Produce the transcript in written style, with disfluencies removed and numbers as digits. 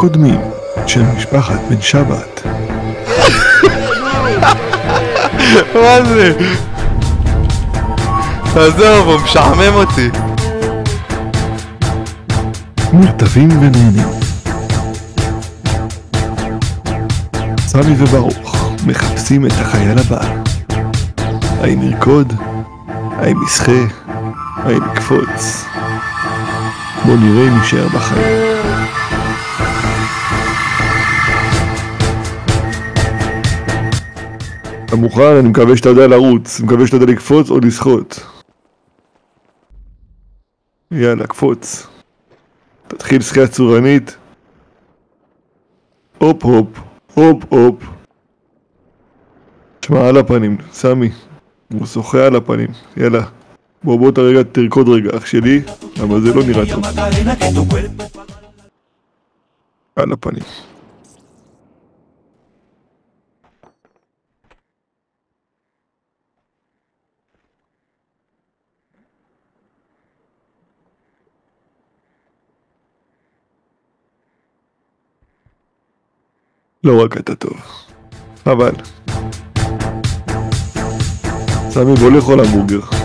הקודמים של משפחת בן שבת. מה זה? עזוב, הוא משעמם אותי. מורטבים ונהנים. סמי וברוך מחפשים את החייל הבא. האם ירקוד? האם ישחה? האם יקפוץ? בוא נראה אם יישאר בחיים. אתה מוכן? אני מקווה שאתה יודע לרוץ, אני מקווה שאתה יודע לקפוץ או לשחות. יאללה, קפוץ. תתחיל שחייה צורנית. הופ הופ, הופ הופ. תשמע, על הפנים, סמי. הוא שוחה על הפנים, יאללה. בוא תרגע, תרקוד רגע, אח שלי, אבל זה לא נראה טוב. על הפנים. לא רק אתה טוב, אבל סמי בוא לאכול המבורגר.